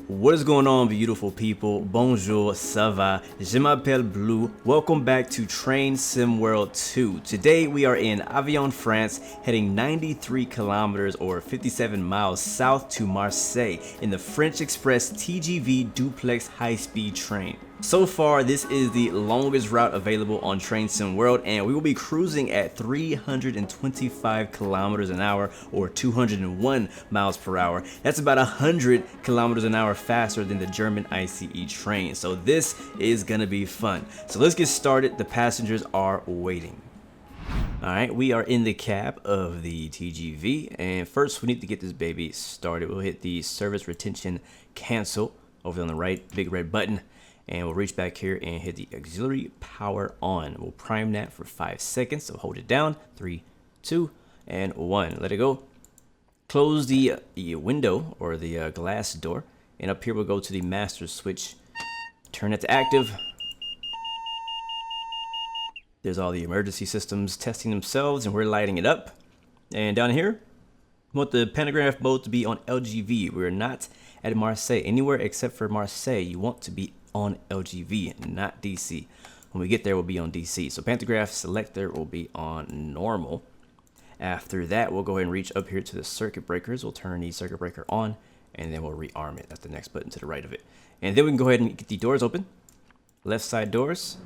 What is going on, beautiful people? Bonjour, ça va? Je m'appelle Blue. Welcome back to Train Sim World 2. Today we are in Avignon, France, heading 93 kilometers or 57 miles south to Marseille in the French Express TGV Duplex high-speed train. So far, this is the longest route available on Train Sim World, and we will be cruising at 325 kilometers an hour or 201 miles per hour. That's about 100 kilometers an hour faster than the German ICE train. So this is gonna be fun. So let's get started. The passengers are waiting. All right, we are in the cab of the TGV, and first we need to get this baby started. We'll hit the service retention cancel over on the right, big red button. And we'll reach back here and hit the auxiliary power on. We'll prime that for 5 seconds. So hold it down. 3, 2, and 1. Let it go. Close the window or the glass door. And up here we'll go to the master switch. Turn it to active. There's all the emergency systems testing themselves, and we're lighting it up. And down here, we want the pantograph mode to be on LGV. We're not at Marseille. Anywhere except for Marseille, you want to be on LGV, not DC. When we get there, we'll be on DC. So pantograph selector will be on normal. After that, we'll go ahead and reach up here to the circuit breakers. We'll turn the circuit breaker on, and then we'll rearm it. That's the next button to the right of it. And then we can go ahead and get the doors open. Left side doors.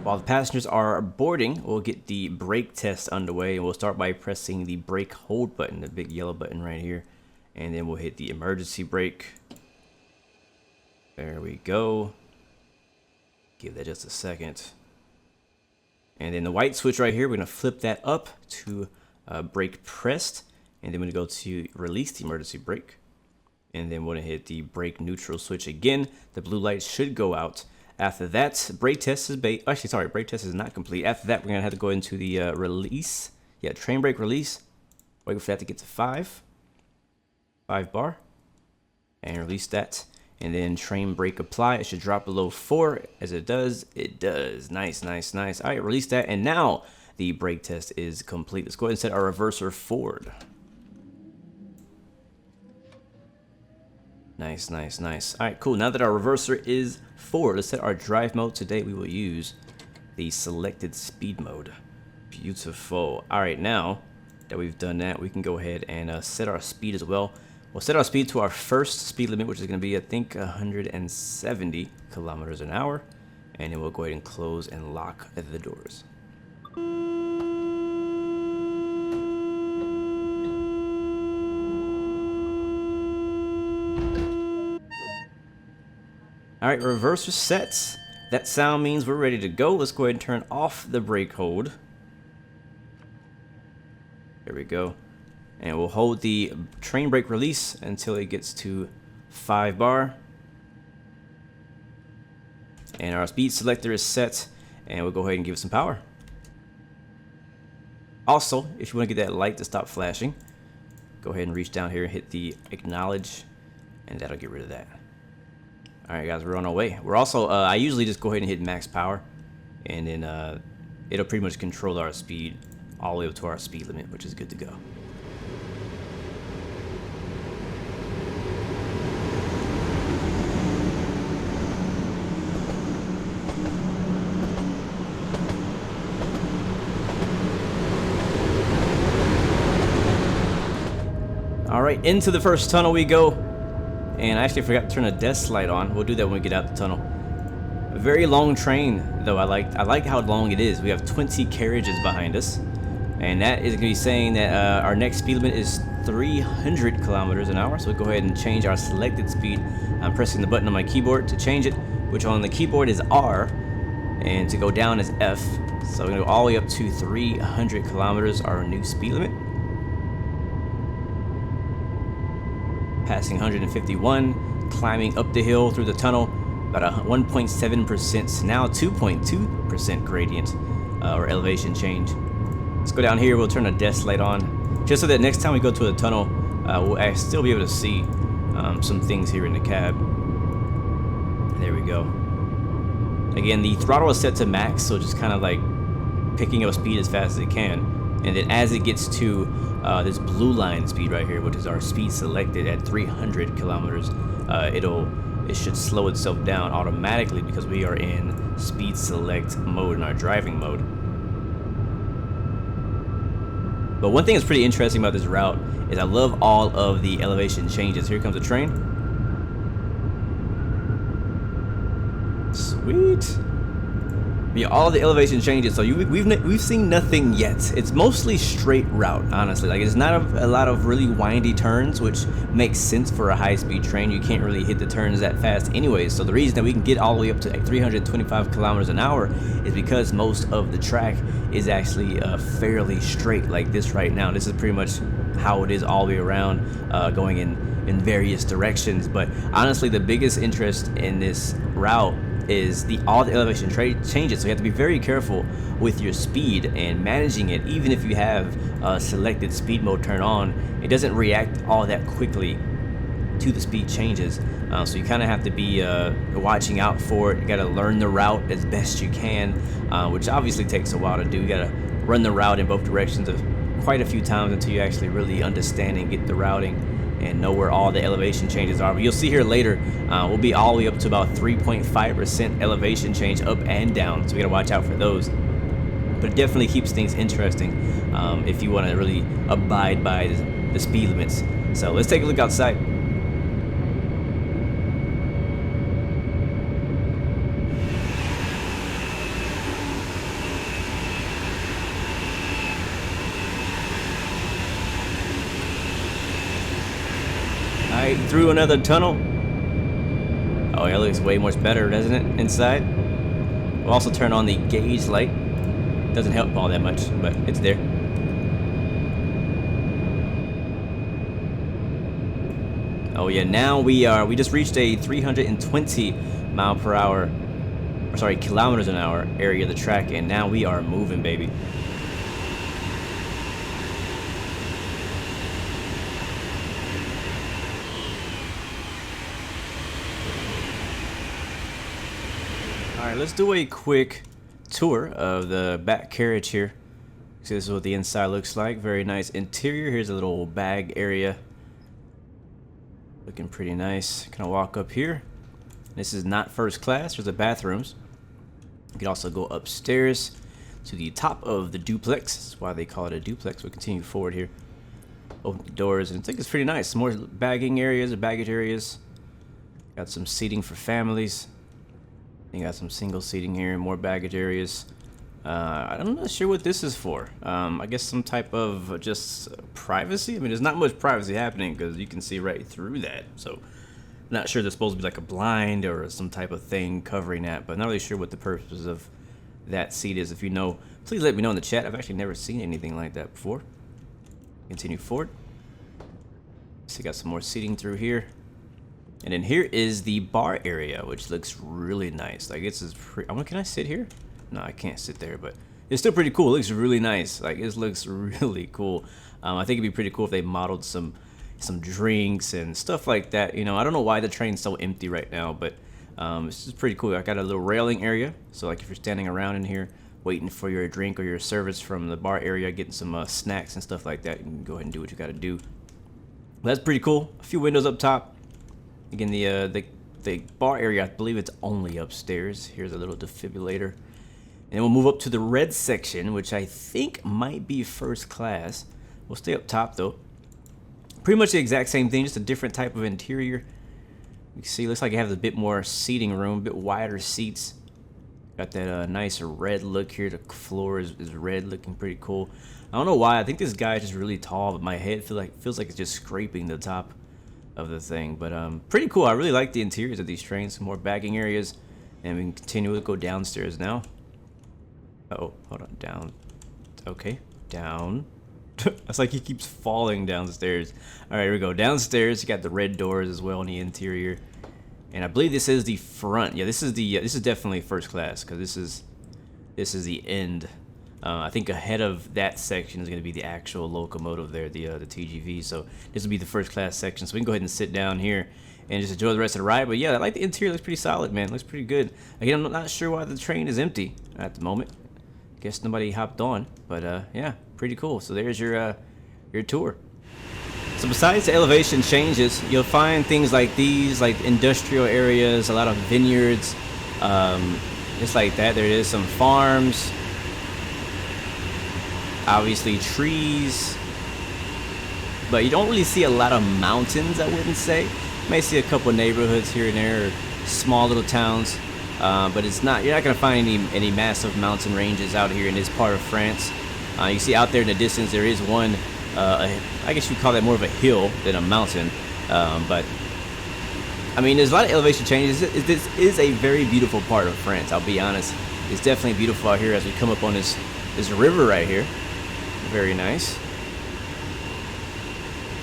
While the passengers are boarding, we'll get the brake test underway, and we'll start by pressing the brake hold button, the big yellow button right here, and then we'll hit the emergency brake. There we go. Give that just a second. And then the white switch right here, we're going to flip that up to brake pressed, and then we're going to go to release the emergency brake, and then we're going to hit the brake neutral switch again. The blue light should go out. After that, brake test is brake test is not complete. After that, we're gonna have to go into the release. Yeah, train brake release. Wait for that to get to 5 bar, and release that. And then train brake apply. It should drop below 4. As it does, it does. Nice, nice, nice. All right, release that, and now the brake test is complete. Let's go ahead and set our reverser forward. Nice, nice, nice. All right, cool. Now that our reverser is forward, let's set our drive mode. Today we will use the selected speed mode. Beautiful. All right, now that we've done that, we can go ahead and set our speed as well. We'll set our speed to our first speed limit, which is going to be, I think, 170 kilometers an hour. And then we'll go ahead and close and lock the doors. All right, reverser sets. That sound means we're ready to go. Let's go ahead and turn off the brake hold. There we go. And we'll hold the train brake release until it gets to 5 bar. And our speed selector is set, and we'll go ahead and give it some power. Also, if you want to get that light to stop flashing, go ahead and reach down here and hit the acknowledge, and that'll get rid of that. All right, guys, we're on our way. We're also, I usually just go ahead and hit max power, and then it'll pretty much control our speed all the way up to our speed limit, which is good to go. All right, into the first tunnel we go. And I actually forgot to turn a desk light on. We'll do that when we get out the tunnel. A very long train, though. I like how long it is. We have 20 carriages behind us, and that is going to be saying that our next speed limit is 300 kilometers an hour. So we'll go ahead and change our selected speed. I'm pressing the button on my keyboard to change it, which on the keyboard is R, and to go down is F. So we're going to go all the way up to 300 kilometers, our new speed limit. Passing 151, climbing up the hill through the tunnel, about a 1.7%, now 2.2% gradient or elevation change. Let's go down here. We'll turn a desk light on, just so that next time we go to a tunnel, we'll still be able to see some things here in the cab. There we go. Again, the throttle is set to max, so just kind of like picking up speed as fast as it can. And then as it gets to this blue line speed right here, which is our speed selected at 300 kilometers, it should slow itself down automatically because we are in speed select mode in our driving mode. But one thing that's pretty interesting about this route is I love all of the elevation changes. Here comes a train. Sweet. Yeah, all the elevation changes. So we've seen nothing yet. It's mostly straight route, honestly. Like, it's not a lot of really windy turns, which makes sense for a high-speed train. You can't really hit the turns that fast anyways. So the reason that we can get all the way up to like 325 kilometers an hour is because most of the track is actually fairly straight, like this right now. This is pretty much how it is all the way around, going in various directions. But honestly, the biggest interest in this route is all the elevation changes, so you have to be very careful with your speed and managing it. Even if you have selected speed mode turned on, it doesn't react all that quickly to the speed changes, so you kind of have to be watching out for it. You got to learn the route as best you can, which obviously takes a while to do. You got to run the route in both directions quite a few times until you actually really understand and get the routing and know where all the elevation changes are. But you'll see here later, we'll be all the way up to about 3.5% elevation change up and down, so we gotta watch out for those. But it definitely keeps things interesting if you want to really abide by the speed limits. So let's take a look outside. Alright, through another tunnel. Oh, yeah, it looks way much better, doesn't it, inside? We'll also turn on the gauge light. Doesn't help all that much, but it's there. Oh yeah, now we just reached a 320 mile per hour, or sorry, kilometers an hour area of the track, and now we are moving, baby. Alright, let's do a quick tour of the back carriage here. See, this is what the inside looks like. Very nice interior. Here's a little bag area. Looking pretty nice. Kind of walk up here. This is not first class. There's the bathrooms. You can also go upstairs to the top of the duplex. That's why they call it a duplex. We'll continue forward here. Open the doors, and I think it's pretty nice. More bagging areas, or baggage areas. Got some seating for families. You got some single seating here, more baggage areas. I'm not sure what this is for. I guess some type of just privacy. I mean, there's not much privacy happening because you can see right through that. So, not sure there's supposed to be like a blind or some type of thing covering that, but not really sure what the purpose of that seat is. If you know, please let me know in the chat. I've actually never seen anything like that before. Continue forward. So, you got some more seating through here. And then here is the bar area, which looks really nice. Like, it's can I sit here? No, I can't sit there, but it's still pretty cool. It looks really nice. Like, it looks really cool. I think it'd be pretty cool if they modeled some drinks and stuff like that. You know, I don't know why the train's so empty right now, but it's just pretty cool. I got a little railing area, so like if you're standing around in here waiting for your drink or your service from the bar area, getting some snacks and stuff like that, you can go ahead and do what you got to do. But that's pretty cool. A few windows up top. Again, the bar area, I believe it's only upstairs. Here's a little defibrillator. And then we'll move up to the red section, which I think might be first class. We'll stay up top, though. Pretty much the exact same thing, just a different type of interior. You can see, looks like it has a bit more seating room, a bit wider seats. Got that nice red look here. The floor is red, looking pretty cool. I don't know why. I think this guy is just really tall, but my head feels like it's just scraping the top of the thing. But pretty cool. I really like the interiors of these trains. Some more bagging areas, and we can continue to go downstairs now. Uh-oh, hold on, down. Okay, down. It's like he keeps falling downstairs. All right, here we go. Downstairs, you got the red doors as well in the interior, and I believe this is the front. Yeah, this is definitely first class because this is the end. I think ahead of that section is going to be the actual locomotive there, the TGV. So this will be the first class section. So we can go ahead and sit down here and just enjoy the rest of the ride. But yeah, I like the interior. Looks pretty solid, man. Looks pretty good. Again, I'm not sure why the train is empty at the moment. Guess nobody hopped on, but yeah, pretty cool. So there's your tour. So besides the elevation changes, you'll find things like these, like industrial areas, a lot of vineyards, just like that. There is some farms, obviously trees, but you don't really see a lot of mountains, I wouldn't say. You may see a couple neighborhoods here and there, or small little towns, but it's not. You're not going to find any massive mountain ranges out here in this part of France. You see out there in the distance, there is one. I guess you'd call that more of a hill than a mountain, but I mean, there's a lot of elevation changes. This is a very beautiful part of France. I'll be honest. It's definitely beautiful out here as we come up on this river right here. Very nice.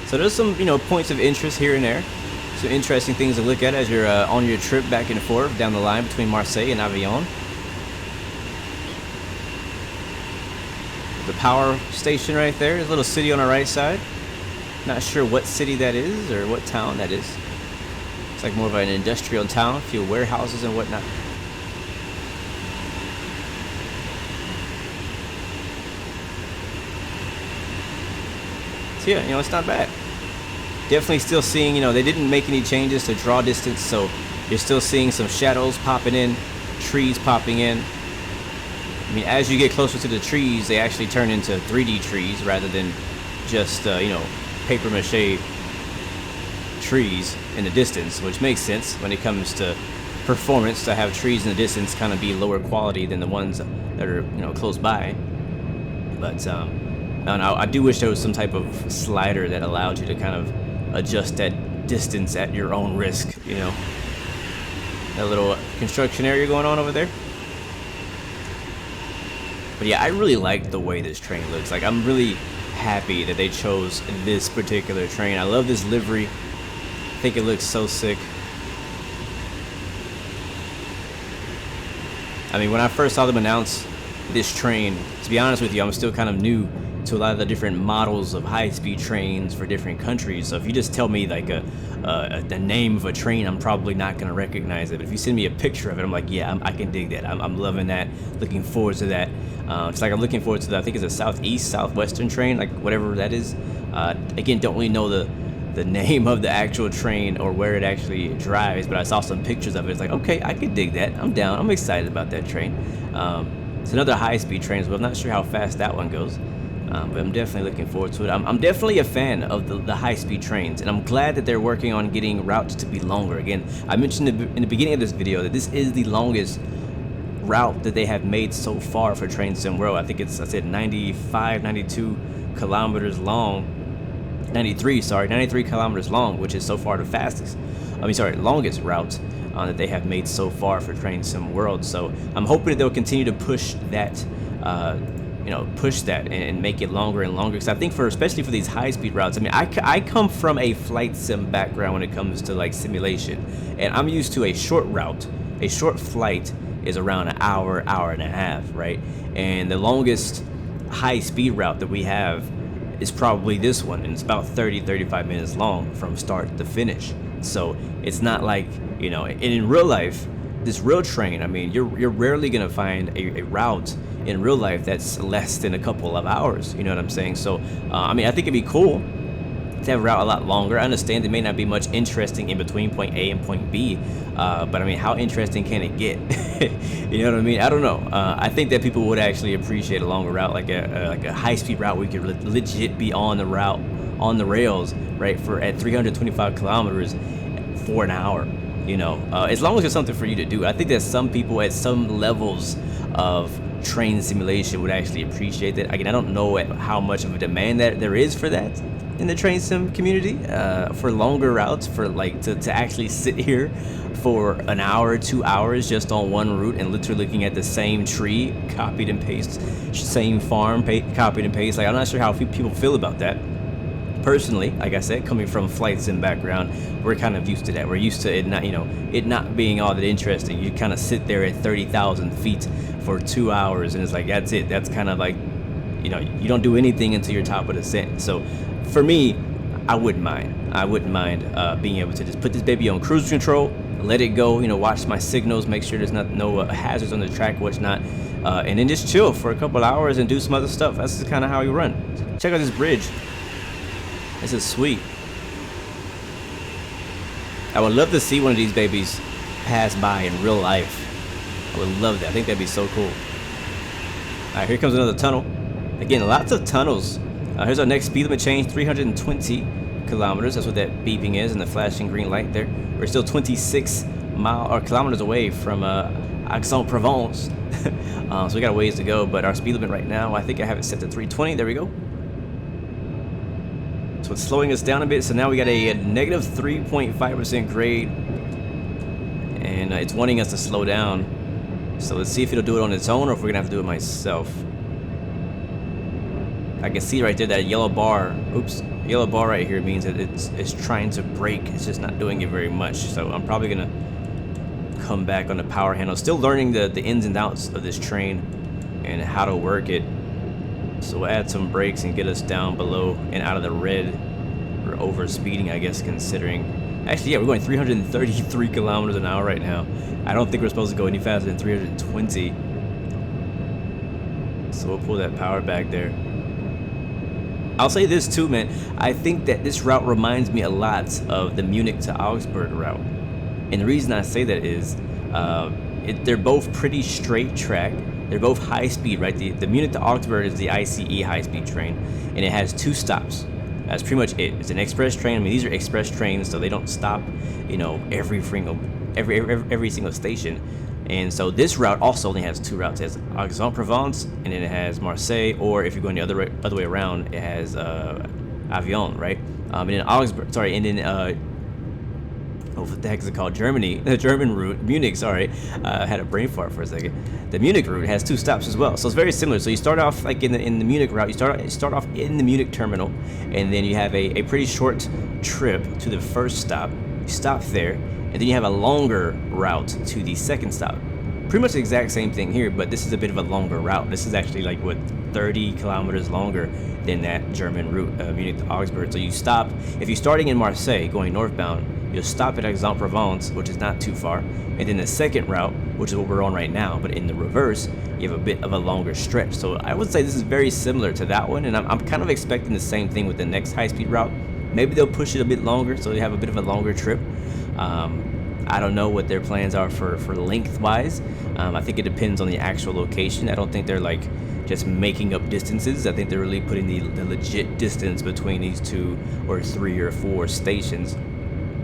So there's some, points of interest here and there. Some interesting things to look at as you're on your trip back and forth down the line between Marseille and Avignon. The power station right there. There's a little city on the right side. Not sure what city that is or what town that is. It's like more of an industrial town, a few warehouses and whatnot. So yeah, it's not bad. Definitely still seeing, they didn't make any changes to draw distance, so you're still seeing some shadows popping in, trees popping in. I mean, as you get closer to the trees, they actually turn into 3D trees rather than just, paper mache trees in the distance, which makes sense when it comes to performance, to have trees in the distance kind of be lower quality than the ones that are, close by. But I do wish there was some type of slider that allowed you to kind of adjust that distance at your own risk, That little construction area going on over there. But yeah, I really like the way this train looks. Like, I'm really happy that they chose this particular train. I love this livery. I think it looks so sick. I mean, when I first saw them announce this train, to be honest with you, I'm still kind of new to a lot of the different models of high-speed trains for different countries. So if you just tell me like the name of a train, I'm probably not going to recognize it. But if you send me a picture of it, I'm like, yeah, I can dig that. I'm loving that. Looking forward to that. It's like I'm looking forward to I think it's a southwestern train, like whatever that is. Again, don't really know the name of the actual train or where it actually drives, but I saw some pictures of it. It's like, okay, I could dig that. I'm down. I'm excited about that train. It's another high-speed train as well. I'm not sure how fast that one goes. But I'm definitely looking forward to it. I'm definitely a fan of the high-speed trains, and I'm glad that they're working on getting routes to be longer. Again, I mentioned in the beginning of this video that this is the longest route that they have made so far for Train Sim World. I think I said 92 kilometers long. 93 kilometers long, which is so far the longest route that they have made so far for Train Sim World. So I'm hoping that they'll continue to push that. Push that and make it longer and longer, because I think especially for these high-speed routes, I mean, I come from a flight sim background when it comes to like simulation, and I'm used to a short route. A short flight is around an hour and a half, right? And the longest high-speed route that we have is probably this one, and it's about 30-35 minutes long from start to finish. So it's not like, and in real life, this real train, I mean, you're rarely gonna find a route in real life that's less than a couple of hours. You know what I'm saying? So I mean, I think it'd be cool to have a route a lot longer. I understand there may not be much interesting in between point A and point B, but I mean, how interesting can it get? You know what I mean? I don't know. I think that people would actually appreciate a longer route, like a high-speed route where you could legit be on the route, on the rails, right, at 325 kilometers for an hour. As long as there's something for you to do. I think that some people at some levels of train simulation would actually appreciate that. Again, I don't know how much of a demand that there is for that in the train sim community, for longer routes, for like to actually sit here for an hour, 2 hours just on one route and literally looking at the same tree, copied and paste, same farm, copied and paste. Like, I'm not sure how people feel about that. Personally, like I said, coming from flight sim background, we're kind of used to that. We're used to it not, it not being all that interesting. You kind of sit there at 30,000 feet for 2 hours, and it's like, that's it. That's kind of like, you don't do anything until you're top of the descent. So for me, I wouldn't mind. I wouldn't mind being able to just put this baby on cruise control, let it go, you know, watch my signals, make sure there's no hazards on the track, whatnot, and then just chill for a couple hours and do some other stuff. That's just kind of how we run. Check out this bridge. This is sweet. I would love to see one of these babies pass by in real life. I would love that. I think that'd be so cool. All right, here comes another tunnel. Again, lots of tunnels. Here's our next speed limit change, 320 kilometers. That's what that beeping is and the flashing green light there. We're still 26 kilometers away from Aix-en-Provence. So we got a ways to go, but our speed limit right now, I think I have it set to 320. There we go. So it's slowing us down a bit. So now we got a negative 3.5% grade, and it's wanting us to slow down. So let's see if it'll do it on its own or if we're gonna have to do it myself. I can see right there that yellow bar. Oops, yellow bar right here means that it's trying to brake. It's just not doing it very much. So I'm probably gonna come back on the power handle. Still learning the ins and outs of this train and how to work it. So we'll add some brakes and get us down below and out of the red. We're over speeding, I guess, considering. Actually, yeah, we're going 333 kilometers an hour right now. I don't think we're supposed to go any faster than 320. So we'll pull that power back there. I'll say this too, man. I think that this route reminds me a lot of the Munich to Augsburg route. And the reason I say that is they're both pretty straight track. They're both high speed, right? The Munich to Augsburg is the ICE high speed train, and it has 2 stops. That's pretty much it. It's an express train. I mean, these are express trains, so they don't stop, you know, every single station. And so this route also only has 2 routes. It has Aix-en-Provence, and then it has Marseille, or if you're going the other way around, it has Avignon, right? And then Augsburg, sorry, and then what the heck is it called? Germany, the German route, Munich, sorry. I had a brain fart for a second. The Munich route has 2 stops as well, so it's very similar. So you start off like in the Munich route, you start off in the Munich terminal, and then you have a pretty short trip to the first stop. You stop there, and then you have a longer route to the second stop. Pretty much the exact same thing here, but this is a bit of a longer route. This is actually like, what, 30 kilometers longer than that German route, Munich to Augsburg. So you stop, if you're starting in Marseille going northbound, you'll stop at Aix-en-Provence, which is not too far, and then the second route, which is what we're on right now, but in the reverse, you have a bit of a longer stretch. So I would say this is very similar to that one, and I'm kind of expecting the same thing with the next high-speed route. Maybe they'll push it a bit longer, so you have a bit of a longer trip. I don't know what their plans are for length-wise. I think it depends on the actual location. I don't think they're like just making up distances. I think they're really putting the legit distance between these 2 or 3 or 4 stations.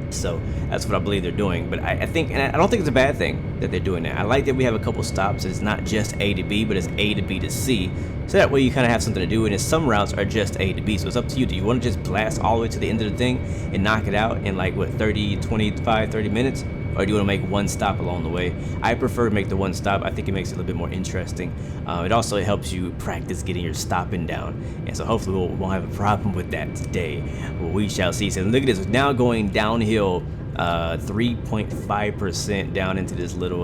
So that's what I believe they're doing. But I think, and I don't think it's a bad thing that they're doing that. I like that we have a couple stops. It's not just A to B, but it's A to B to C. So that way you kind of have something to do. And some routes are just A to B. So it's up to you. Do you want to just blast all the way to the end of the thing and knock it out in like, what, 30, 25, 30 minutes? Or do you want to make one stop along the way? I prefer to make the one stop. I think it makes it a little bit more interesting. It also helps you practice getting your stopping down. And so hopefully we won't have a problem with that today. Well, we shall see. So look at this. It's now going downhill 3.5% down into this little,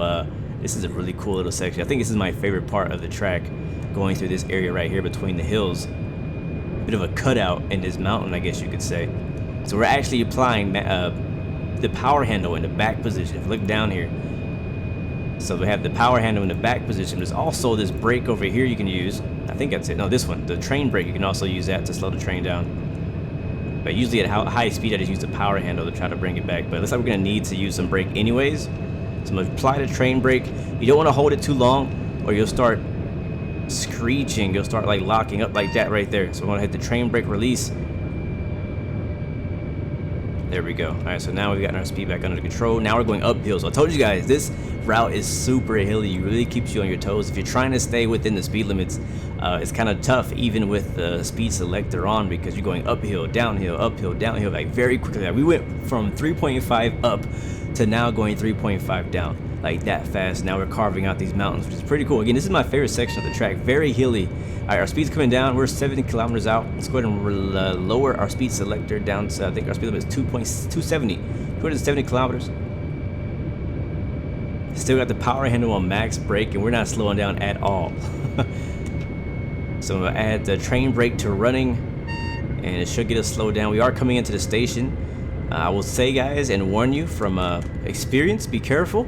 this is a really cool little section. I think this is my favorite part of the track, going through this area right here between the hills. Bit of a cutout in this mountain, I guess you could say. So we're actually applying the power handle in the back position. If you look down here, so we have the power handle in the back position. There's also this brake over here you can use. I think that's it. No, this one, the train brake. You can also use that to slow the train down. But usually at high speed, I just use the power handle to try to bring it back. But it looks like we're gonna need to use some brake anyways. So I'm gonna apply the train brake. You don't want to hold it too long, or you'll start screeching. You'll start like locking up like that right there. So I'm gonna hit the train brake release. There we go. All right, so now we've gotten our speed back under control. Now we're going uphill. So I told you guys, this route is super hilly. It really keeps you on your toes. If you're trying to stay within the speed limits, it's kind of tough even with the speed selector on, because you're going uphill, downhill, like very quickly. Like we went from 3.5 up to now going 3.5 down, like that fast. Now we're carving out these mountains, which is pretty cool. Again, this is my favorite section of the track. Very hilly. All right, our speed's coming down. We're 70 kilometers out. Let's go ahead and lower our speed selector down to, I think our speed limit is 270 kilometers. Still got the power handle on max brake, and we're not slowing down at all. So I'm gonna add the train brake to running. and it should get us slowed down. We are coming into the station. I will say, guys, and warn you from experience, be careful.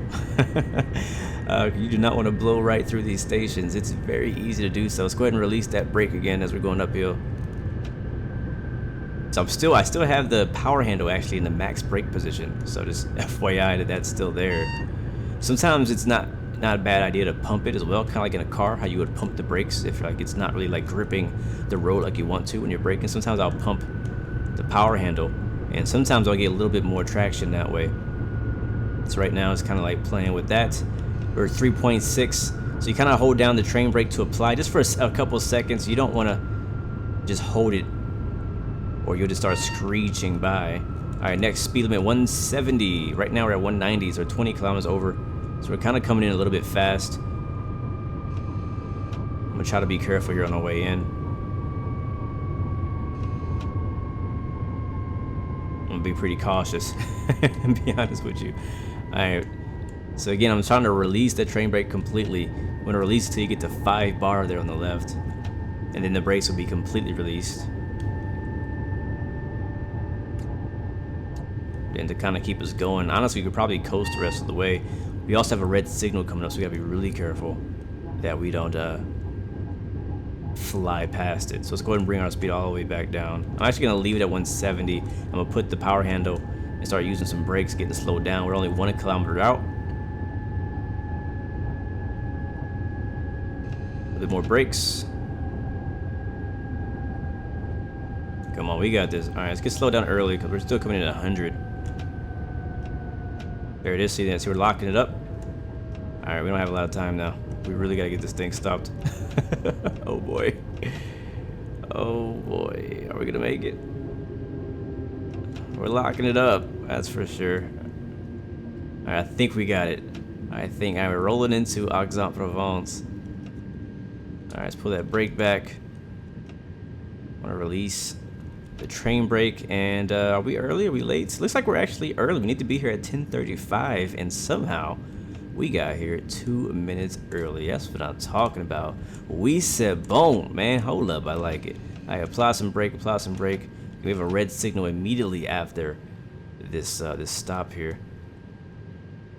You do not want to blow right through these stations. It's very easy to do so. Let's go ahead and release that brake again as we're going uphill. So I still have the power handle actually in the max brake position. So just FYI that that's still there. Sometimes it's not a bad idea to pump it as well, kind of like in a car, how you would pump the brakes if like it's not really like gripping the road like you want to when you're braking. Sometimes I'll pump the power handle, and sometimes I'll get a little bit more traction that way. So right now it's kind of like playing with that. We're 3.6, so you kind of hold down the train brake to apply just for a couple seconds. You don't want to just hold it, or you'll just start screeching by. All right, next speed limit 170. Right now we're at 190, so 20 kilometers over. So we're kind of coming in a little bit fast. I'm gonna try to be careful here on the way in. I'm gonna be pretty cautious, and be honest with you. All right. So again, I'm trying to release the train brake completely. I'm gonna release it till you get to 5 bar there on the left, and then the brakes will be completely released. And to kind of keep us going, honestly, we could probably coast the rest of the way. We also have a red signal coming up, so we gotta be really careful that we don't fly past it. So let's go ahead and bring our speed all the way back down. I'm actually gonna leave it at 170. I'm gonna put the power handle and start using some brakes, getting it slowed down. We're only 1 kilometer out. A bit more brakes. Come on, we got this. All right, let's get slowed down early because we're still coming in at 100. There it is. See that? See, we're locking it up. All right, we don't have a lot of time now. We really gotta get this thing stopped. Oh boy. Oh boy. Are we gonna make it? We're locking it up. That's for sure. All right, I think we got it. I think we're rolling into Aix-en-Provence. All right, let's pull that brake back. I want to release the train brake, and are we early? Are we late? Looks like we're actually early. We need to be here at 10:35, and somehow we got here 2 minutes early. That's what I'm talking about. We said boom, man. Hold up, I like it. I apply some brake, apply some brake. We have a red signal immediately after this this stop here,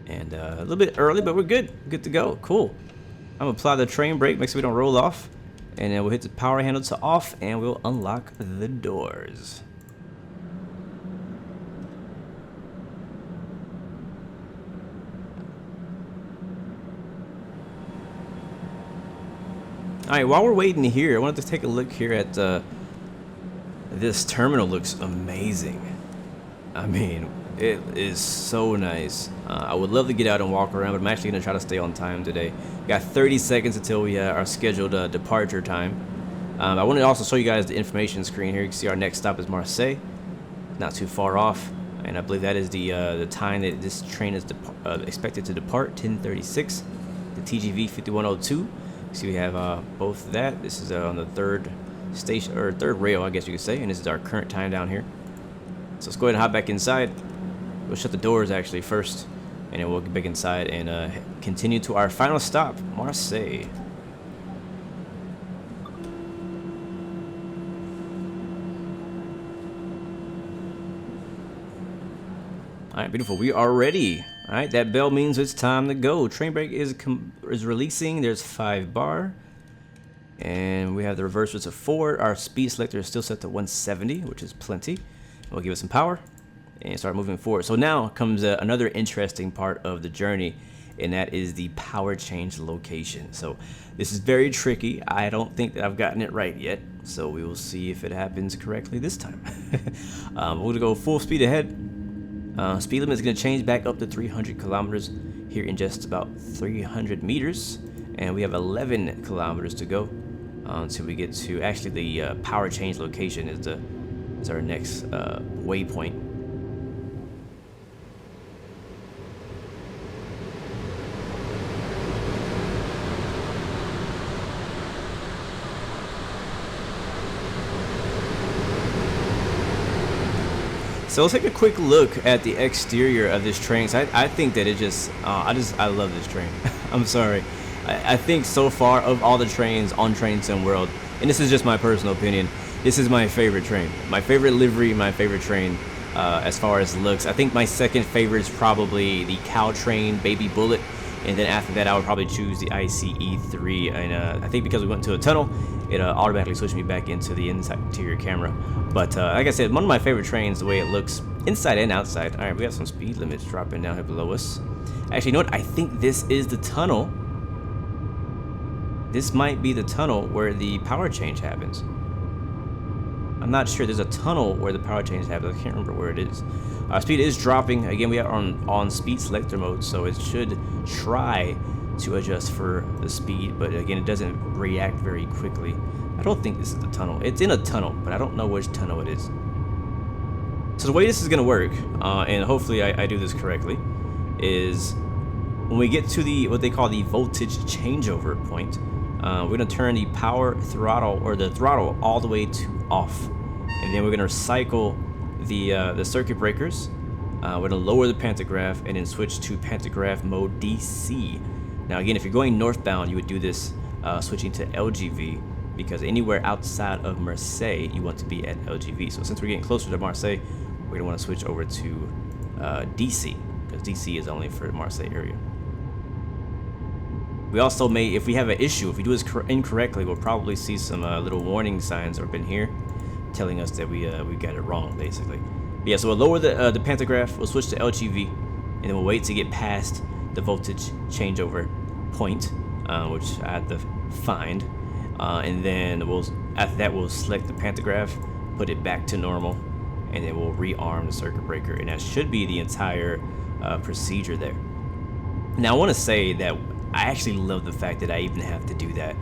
and a little bit early, but we're good. Good to go. Cool. I'm gonna apply the train brake, make sure we don't roll off. And then we'll hit the power handle to off, and we'll unlock the doors. All right, while we're waiting here, I wanted to take a look here at this terminal. Looks amazing. I mean, it is so nice. I would love to get out and walk around, but I'm actually gonna try to stay on time today. We got 30 seconds until we our scheduled departure time. I wanted to also show you guys the information screen here. You can see our next stop is Marseille, not too far off, and I believe that is the time that this train is expected to depart, 10:36. The TGV 5102. See, we have both of that. This is on the third station, or third rail, I guess you could say, and this is our current time down here. So let's go ahead and hop back inside. We'll shut the doors actually first, and then we'll get back inside and continue to our final stop, Marseille. All right, beautiful. We are ready. All right, that bell means it's time to go. Train brake is releasing. There's 5 bar, and we have the reverser to forward. Our speed selector is still set to 170, which is plenty. We'll give it some power and start moving forward. So now comes another interesting part of the journey, and that is the power change location. So this is very tricky. I don't think that I've gotten it right yet, so we will see if it happens correctly this time. We're gonna go full speed ahead. Speed limit is gonna change back up to 300 kilometers here in just about 300 meters, and we have 11 kilometers to go until we get to actually the power change location is our next waypoint. So let's take a quick look at the exterior of this train. So I think that it just, I love this train. I'm sorry. I think so far of all the trains on Train Sim World, and this is just my personal opinion, This is my favorite train. My favorite livery, my favorite train as far as looks. I think my second favorite is probably the Cow Train Baby Bullet. And then after that, I would probably choose the ICE3. And I think because we went to a tunnel, it automatically switched me back into the interior camera. But like I said, one of my favorite trains, the way it looks inside and outside. All right, we got some speed limits dropping down here below us. Actually, you know what? I think this is the tunnel. This might be the tunnel where the power change happens. I'm not sure. There's a tunnel where the power change happens. I can't remember where it is. Speed is dropping. Again, we are on speed selector mode, so it should try to adjust for the speed, but again, it doesn't react very quickly. I don't think this is the tunnel. It's in a tunnel, but I don't know which tunnel it is. So the way this is going to work, and hopefully I do this correctly, is when we get to the what they call the voltage changeover point, we're going to turn the power throttle, or the throttle, all the way to off, and then we're going to cycle the circuit breakers. We're going to lower the pantograph and then switch to pantograph mode DC. Now again, if you're going northbound, you would do this switching to LGV, because anywhere outside of Marseille, you want to be at LGV. So since we're getting closer to Marseille, we're going to want to switch over to DC, because DC is only for the Marseille area. We also may, if we have an issue, if we do this incorrectly, we'll probably see some little warning signs up in here telling us that we got it wrong, basically. But yeah, so we'll lower the pantograph, we'll switch to LGV, and then we'll wait to get past the voltage changeover point, which I have to find, and then after that we'll select the pantograph, put it back to normal, and then we'll rearm the circuit breaker, and that should be the entire procedure there. Now I want to say that I actually love the fact that I even have to do that.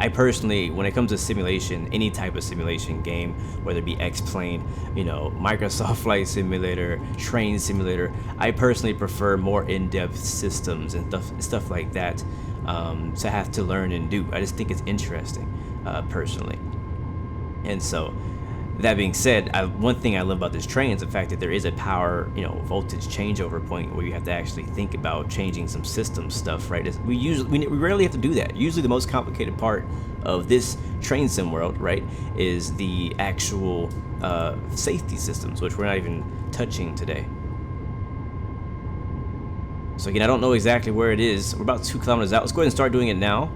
I personally, when it comes to simulation, any type of simulation game, whether it be X-Plane, you know, Microsoft Flight Simulator, Train Simulator, I personally prefer more in-depth systems and stuff like that to have to learn and do. I just think it's interesting, personally. And so, that being said, one thing I love about this train is the fact that there is a power, voltage changeover point where you have to actually think about changing some system stuff, right? We rarely have to do that. Usually the most complicated part of this train sim world, right, is the actual safety systems, which we're not even touching today. So again, I don't know exactly where it is. We're about 2 kilometers out. Let's go ahead and start doing it now.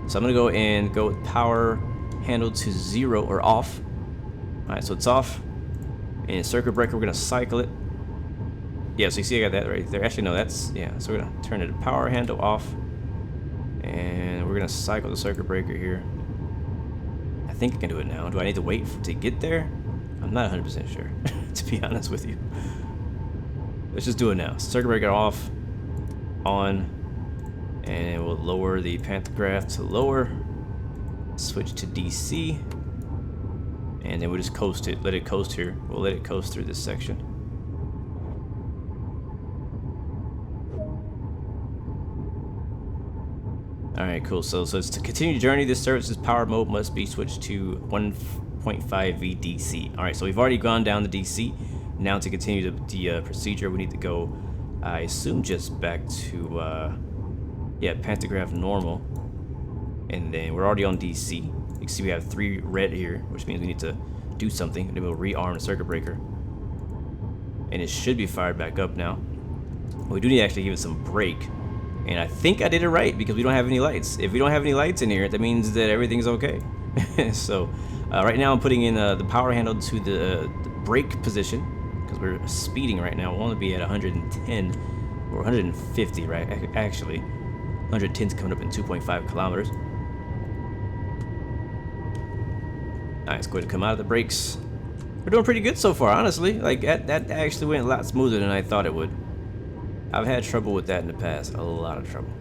So I'm gonna go with power handle to 0 or off. Alright, so it's off. And circuit breaker, we're gonna cycle it. Yeah, so you see I got that right there. Actually, no, yeah. So we're gonna turn the power handle off. And we're gonna cycle the circuit breaker here. I think I can do it now. Do I need to wait to get there? I'm not 100% sure, to be honest with you. Let's just do it now. Circuit breaker off, on, and we'll lower the pantograph to lower. Switch to DC. And then we'll just coast it, let it coast here. We'll let it coast through this section. Alright, cool. So it's to continue the journey, this service's power mode must be switched to 1.5 VDC. Alright, so we've already gone down the DC. Now to continue the procedure, we need to go, I assume, just back to, pantograph normal. And then we're already on DC. You can see we have 3 red here, which means we need to do something. And then we'll rearm the circuit breaker. And it should be fired back up now. We do need to actually give it some brake. And I think I did it right, because we don't have any lights. If we don't have any lights in here, that means that everything's okay. So right now I'm putting in the power handle to the brake position, because we're speeding right now. We'll only be at 110 or 150, right? Actually, 110 is coming up in 2.5 kilometers. Alright, let's go ahead and come out of the brakes. We're doing pretty good so far, honestly. Like, that actually went a lot smoother than I thought it would. I've had trouble with that in the past, a lot of trouble.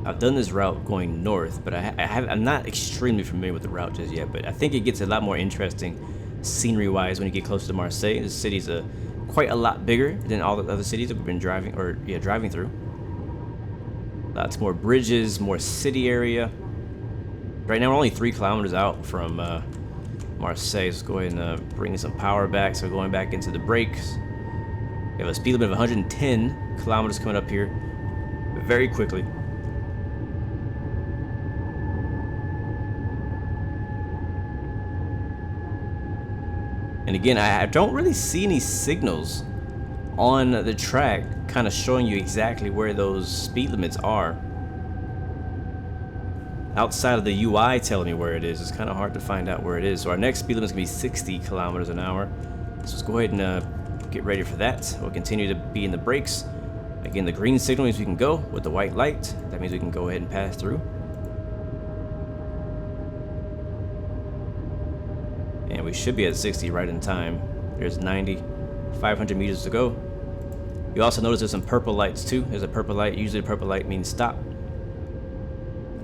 I've done this route going north, but I'm not extremely familiar with the route just yet, but I think it gets a lot more interesting scenery-wise when you get closer to Marseille. The city's quite a lot bigger than all the other cities that we've been driving through. Lots more bridges, more city area. Right now we're only 3 kilometers out from Marseille. Let's go ahead and bring some power back. So we're going back into the brakes. We have a speed limit of 110 kilometers coming up here very quickly. And again, I don't really see any signals on the track kind of showing you exactly where those speed limits are. Outside of the UI telling me where it is, it's kind of hard to find out where it is. So our next speed limit is going to be 60 kilometers an hour. So let's go ahead and get ready for that. We'll continue to be in the brakes. Again, the green signal means we can go. With the white light, that means we can go ahead and pass through. And we should be at 60 right in time. There's 90, 500 meters to go. You also notice there's some purple lights too. There's a purple light. Usually the purple light means stop.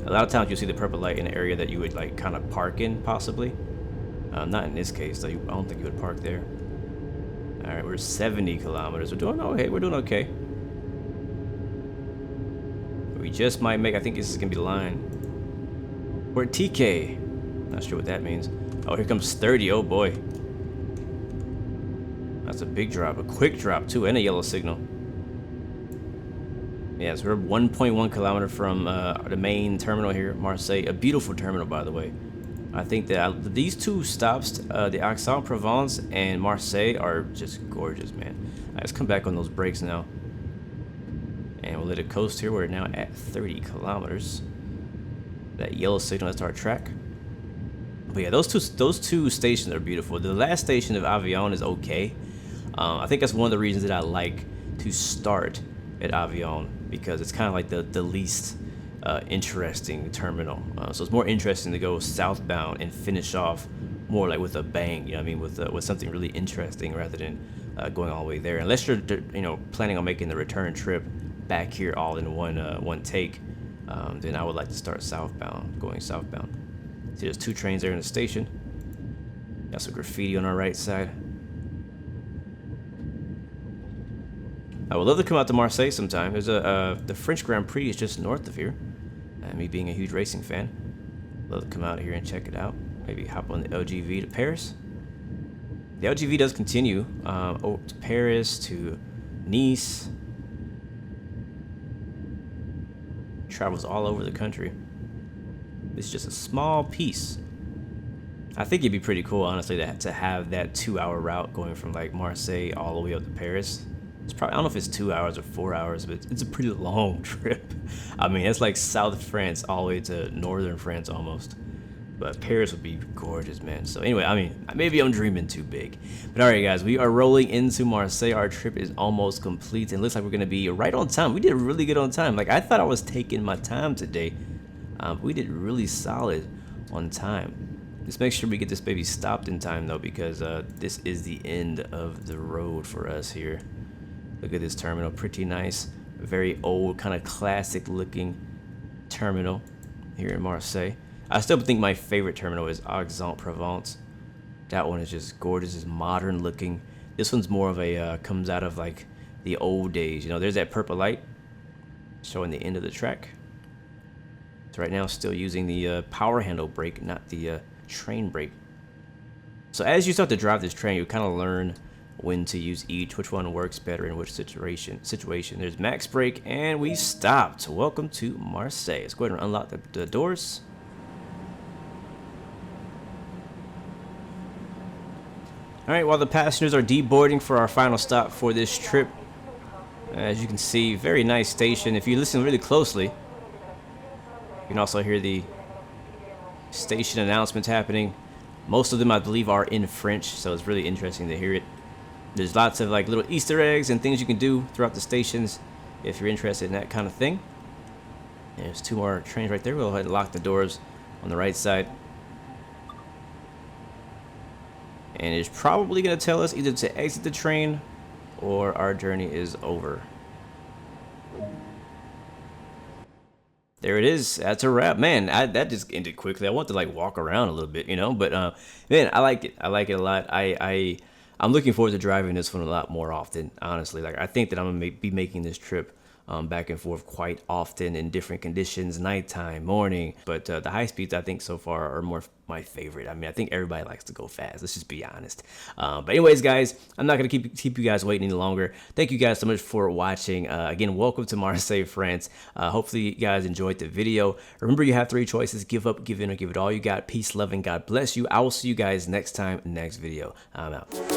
A lot of times you'll see the purple light in an area that you would like kind of park in, possibly. Not in this case, though. I don't think you would park there. All right, we're 70 kilometers. We're doing okay. We're doing okay. We just might make. I think this is gonna be the line. We're at TK. Not sure what that means. Oh, here comes 30. Oh boy. That's a big drop, a quick drop too, and a yellow signal. Yeah, so we're 1.1 kilometer from the main terminal here at Marseille. A beautiful terminal, by the way. I think that these two stops, the Aix-en-Provence and Marseille, are just gorgeous, man. All right, let's come back on those brakes now. And we'll let it coast here. We're now at 30 kilometers. That yellow signal, that's our track. But yeah, those two stations are beautiful. The last station of Avignon is okay. I think that's one of the reasons that I like to start at Avignon, because it's kind of like the least interesting terminal. So it's more interesting to go southbound and finish off more like with a bang. You know what I mean, with something really interesting rather than going all the way there. Unless you're planning on making the return trip back here all in one take, then I would like to start southbound, going southbound. See, there's two trains there in the station. Got some graffiti on our right side. I would love to come out to Marseille sometime. There's the French Grand Prix is just north of here. Me being a huge racing fan, love to come out here and check it out. Maybe hop on the LGV to Paris. The LGV does continue to Paris, to Nice. Travels all over the country. It's just a small piece. I think it'd be pretty cool, honestly, to have that 2-hour route going from like Marseille all the way up to Paris. It's probably, I don't know if it's 2 hours or 4 hours, but it's a pretty long trip. I mean, it's like South France all the way to northern France almost. But Paris would be gorgeous, man. So anyway, I mean, maybe I'm dreaming too big. But all right, guys, we are rolling into Marseille. Our trip is almost complete, and it looks like we're going to be right on time. We did really good on time. Like, I thought I was taking my time today. But we did really solid on time. Just make sure we get this baby stopped in time, though, because this is the end of the road for us here. Look at this terminal, pretty nice. Very old, kind of classic looking terminal here in Marseille. I still think my favorite terminal is Aix-en-Provence. That one is just gorgeous, it's modern looking. This one's more of a, comes out of like the old days. You know, there's that purple light showing the end of the track. So right now still using the power handle brake, not the train brake. So as you start to drive this train, you kind of learn when to use each, which one works better in which situation. There's max brake, and we stopped. Welcome to Marseille. Let's go ahead and unlock the doors. All right, while the passengers are deboarding for our final stop for this trip, as you can see, very nice station. If you listen really closely, you can also hear the station announcements happening. Most of them, I believe, are in French, so it's really interesting to hear it. There's lots of like little Easter eggs and things you can do throughout the stations if you're interested in that kind of thing. There's two more trains right there. We'll go ahead and lock the doors on the right side. And it's probably going to tell us either to exit the train or our journey is over. There it is. That's a wrap. Man, that just ended quickly. I want to like walk around a little bit, you know, but man, I like it. I like it a lot. I'm looking forward to driving this one a lot more often, honestly. Like, I think that I'm going to be making this trip back and forth quite often in different conditions, nighttime, morning. But the high speeds, I think so far are more my favorite. I mean, I think everybody likes to go fast. Let's just be honest. But anyways, guys, I'm not gonna keep you guys waiting any longer. Thank you guys so much for watching. Again, welcome to Marseille, France. Hopefully you guys enjoyed the video. Remember, you have 3 choices: give up, give in, or give it all you got. Peace, love, and God bless you. I will see you guys next time, next video. I'm out.